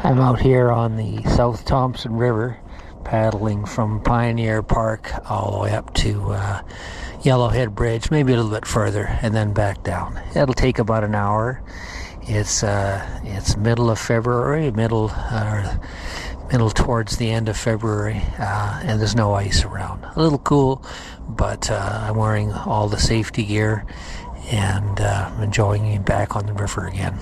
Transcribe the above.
I'm out here on the South Thompson River, paddling from Pioneer Park all the way up to Yellowhead Bridge, maybe a little bit further, and then back down. It'll take about an hour. It's middle of February, middle towards the end of February, and there's no ice around. A little cool, but I'm wearing all the safety gear and enjoying being back on the river again.